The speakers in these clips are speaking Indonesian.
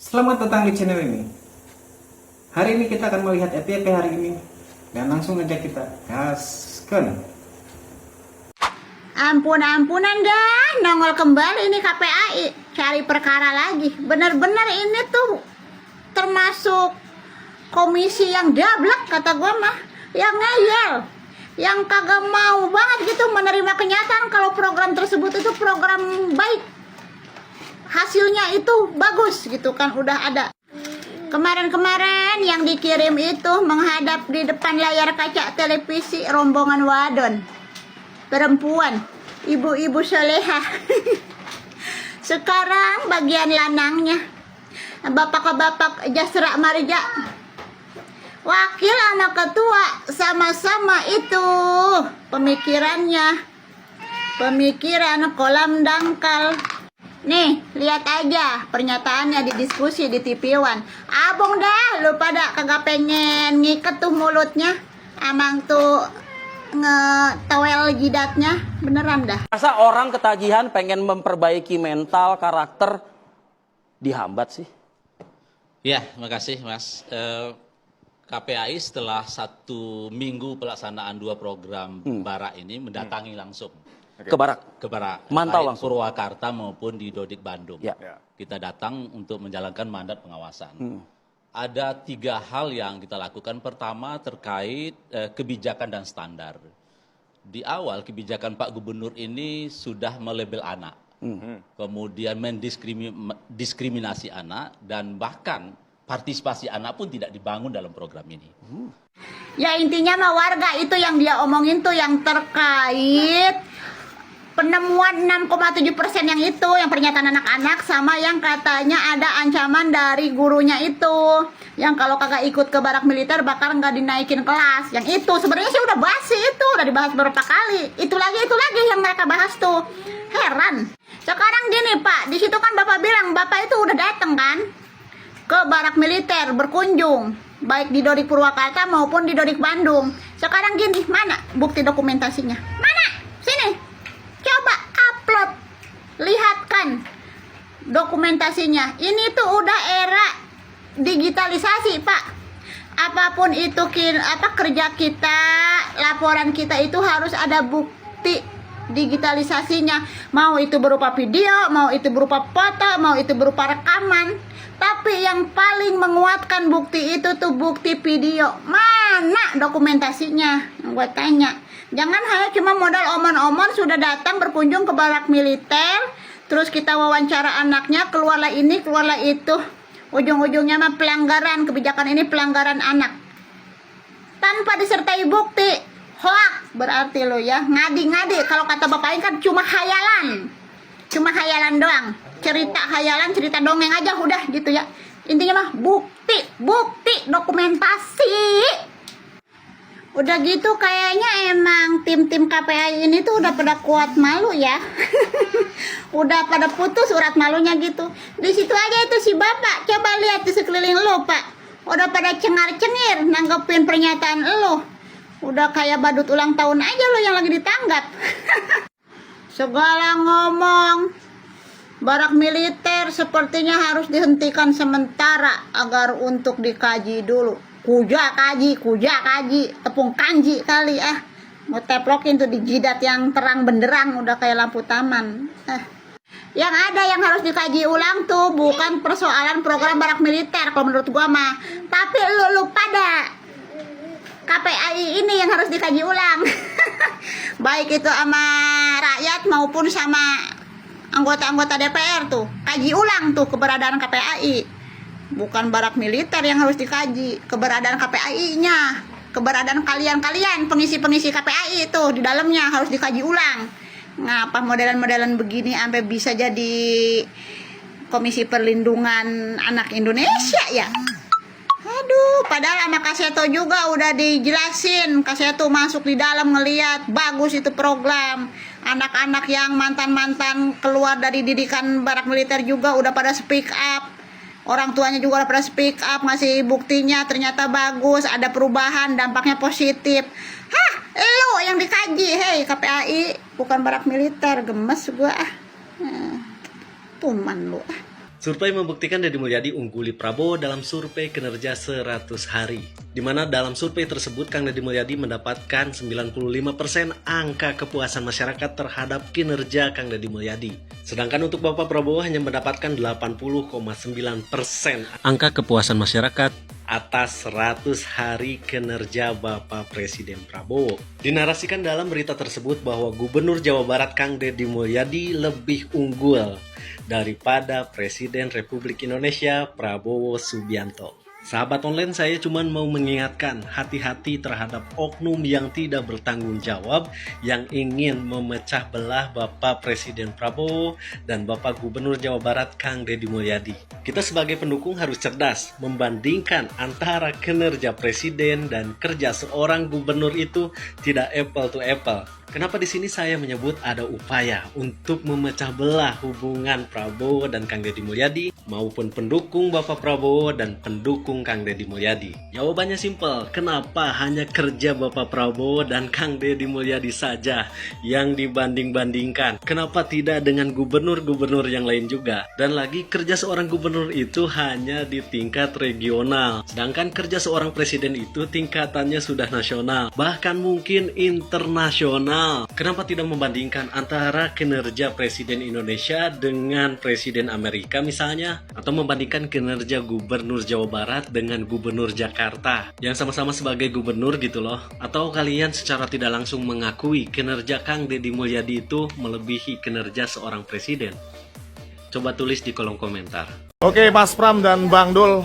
Selamat datang di channel ini. Hari ini kita akan melihat FYP hari ini dan langsung aja kita gaskan. Ampunan dah, nongol kembali ini KPAI, cari perkara lagi. Bener-bener ini tuh termasuk komisi yang dablek kata gua mah, yang ngeyel, yang kagak mau banget gitu menerima kenyataan kalau program tersebut itu program baik. Hasilnya itu bagus gitu kan, udah ada. Kemarin-kemarin yang dikirim itu menghadap di depan layar kaca televisi rombongan wadon, perempuan, ibu-ibu soleha. Sekarang bagian lanangnya, bapak-bapak jasra marja, wakil anak ketua, sama-sama itu pemikiran kolam dangkal. Nih, lihat aja pernyataannya di diskusi di TV One. Abang dah, lu pada kagak pengen ngiket tuh mulutnya. Amang tuh ngetowel jidatnya, beneran dah. Masa orang ketagihan pengen memperbaiki mental, karakter, dihambat sih? Ya, makasih Mas. KPAI setelah 1 minggu pelaksanaan 2 program Barak ini mendatangi langsung Ke Barak? ke Barak, Mantau baik langsung? Purwakarta maupun di Dodik Bandung. Ya. Kita datang untuk menjalankan mandat pengawasan. Ada 3 hal yang kita lakukan. Pertama terkait kebijakan dan standar. Di awal kebijakan Pak Gubernur ini sudah melabel anak, kemudian mendiskriminasi anak, dan bahkan partisipasi anak pun tidak dibangun dalam program ini. Ya intinya mah warga itu yang dia omongin tuh yang terkait penemuan 6,7% yang itu, yang pernyataan anak-anak, sama yang katanya ada ancaman dari gurunya itu, yang kalau kagak ikut ke barak militer bakal nggak dinaikin kelas. Yang itu sebenarnya sih udah basi, itu udah dibahas beberapa kali. Itu lagi yang mereka bahas tuh. Heran. Sekarang gini Pak, di situ kan Bapak bilang Bapak itu udah dateng kan ke barak militer berkunjung, baik di Dodik Purwakarta maupun di Dodik Bandung. Sekarang gini, mana bukti dokumentasinya? Mana? Sini. Coba upload, lihatkan dokumentasinya. Ini tuh udah era digitalisasi Pak. Apapun itu kerja kita, laporan kita itu harus ada bukti digitalisasinya. Mau itu berupa video, mau itu berupa foto, mau itu berupa rekaman. Tapi yang paling menguatkan bukti itu tuh bukti video. Mana dokumentasinya? Gue tanya. Jangan hanya cuma modal omon-omon sudah datang berkunjung ke barak militer, terus kita wawancara anaknya, keluarlah ini, keluarlah itu. Ujung-ujungnya mah pelanggaran, kebijakan ini pelanggaran anak. Tanpa disertai bukti, hoax berarti lo ya, ngadi-ngadi. Kalau kata Bapak ini kan cuma hayalan. Cuma hayalan doang. Cerita hayalan, cerita dongeng aja udah gitu ya. Intinya mah bukti, dokumentasi. Udah gitu kayaknya emang tim-tim KPAI ini tuh udah pada kuat malu ya. Udah pada putus urat malunya gitu. Di situ aja itu si Bapak, coba lihat di sekeliling lo Pak. Udah pada cengar-cengir nanggepin pernyataan lo. Udah kayak badut ulang tahun aja lo yang lagi ditanggap. Segala ngomong, barak militer sepertinya harus dihentikan sementara agar untuk dikaji dulu. Kuja kaji, tepung kanji kali mau teplokin tuh di jidat yang terang benderang udah kayak lampu taman. Yang ada yang harus dikaji ulang tuh bukan persoalan program barak militer kalau menurut gua mah, tapi lu pada KPAI ini yang harus dikaji ulang. Baik itu sama rakyat maupun sama anggota-anggota DPR tuh, kaji ulang tuh keberadaan KPAI. Bukan barak militer yang harus dikaji, keberadaan KPAI-nya, keberadaan kalian pengisi-pengisi KPAI itu di dalamnya harus dikaji ulang. Ngapa modelan-modelan begini sampai bisa jadi Komisi Perlindungan Anak Indonesia ya? Aduh, padahal sama Kaseto juga udah dijelasin. Kaseto masuk di dalam ngeliat bagus itu program. Anak-anak yang mantan-mantan keluar dari didikan barak militer juga udah pada speak up. Orang tuanya juga udah pada speak up, ngasih buktinya ternyata bagus, ada perubahan, dampaknya positif. Hah, lo yang dikaji, hei KPAI, bukan barak militer, gemes gua Tuman lu Survei membuktikan Deddy Mulyadi ungguli Prabowo dalam survei kinerja 100 hari. Di mana dalam survei tersebut Kang Deddy Mulyadi mendapatkan 95% angka kepuasan masyarakat terhadap kinerja Kang Deddy Mulyadi. Sedangkan untuk Bapak Prabowo hanya mendapatkan 80,9% angka kepuasan masyarakat atas 100 hari kinerja Bapak Presiden Prabowo. Dinarasikan dalam berita tersebut bahwa Gubernur Jawa Barat Kang Deddy Mulyadi lebih unggul daripada Presiden Republik Indonesia Prabowo Subianto. Sahabat online, saya cuma mau mengingatkan hati-hati terhadap oknum yang tidak bertanggung jawab yang ingin memecah belah Bapak Presiden Prabowo dan Bapak Gubernur Jawa Barat Kang Deddy Mulyadi. Kita sebagai pendukung harus cerdas membandingkan antara kinerja presiden dan kerja seorang gubernur itu tidak apple to apple. Kenapa di sini saya menyebut ada upaya untuk memecah belah hubungan Prabowo dan Kang Deddy Mulyadi maupun pendukung Bapak Prabowo dan pendukung Kang Deddy Mulyadi? Jawabannya simpel, kenapa hanya kerja Bapak Prabowo dan Kang Deddy Mulyadi saja yang dibanding-bandingkan? Kenapa tidak dengan gubernur-gubernur yang lain juga? Dan lagi, kerja seorang gubernur itu hanya di tingkat regional, sedangkan kerja seorang presiden itu tingkatannya sudah nasional, bahkan mungkin internasional. Kenapa tidak membandingkan antara kinerja Presiden Indonesia dengan Presiden Amerika misalnya? Atau membandingkan kinerja Gubernur Jawa Barat dengan Gubernur Jakarta yang sama-sama sebagai gubernur gitu loh? Atau kalian secara tidak langsung mengakui kinerja Kang Deddy Mulyadi itu melebihi kinerja seorang presiden? Coba tulis di kolom komentar. Oke, Mas Pram dan Bang Dul,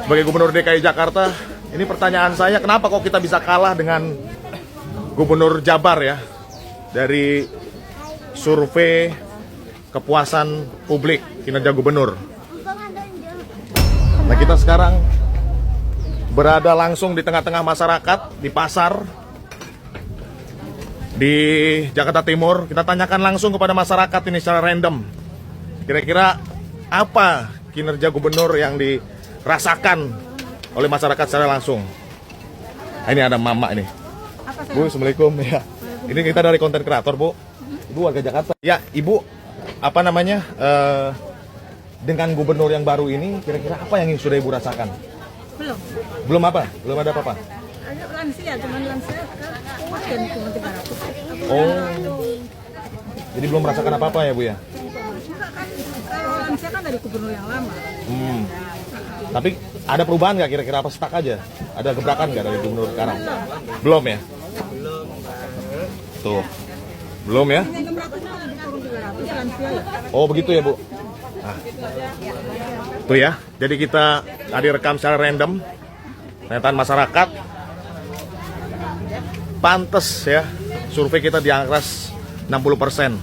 sebagai Gubernur DKI Jakarta, ini pertanyaan saya, kenapa kok kita bisa kalah dengan Gubernur Jabar ya, dari survei kepuasan publik kinerja gubernur. Nah, kita sekarang berada langsung di tengah-tengah masyarakat, di pasar, di Jakarta Timur. Kita tanyakan langsung kepada masyarakat ini secara random. Kira-kira apa kinerja gubernur yang dirasakan oleh masyarakat secara langsung? Nah, ini ada mama ini. Bu, Assalamualaikum ya. Ini kita dari konten kreator, Bu. Ibu warga Jakarta. Ya, Ibu, apa namanya? Dengan gubernur yang baru ini, kira-kira apa yang sudah Ibu rasakan? Belum. Belum apa? Belum ada apa-apa? Ada lansia, cuman lansia kuat dan cuma 300. Oh. Jadi belum merasakan apa-apa ya, Bu ya? Enggak kan, kalau lansia kan dari gubernur yang lama. Tapi ada perubahan nggak kira-kira, apa stuck aja? Ada gebrakan nggak dari gubernur sekarang? Belum ya? Tuh. Belum ya? Yang 600 kan lebih turun 300 lansia ya. Oh begitu ya, Bu? Nah. Tuh ya, jadi kita tadi rekam secara random pernyataan masyarakat. Pantes ya, survei kita di angka 60%.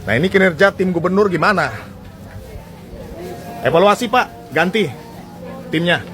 Nah, ini kinerja tim gubernur gimana? Evaluasi Pak, ganti timnya.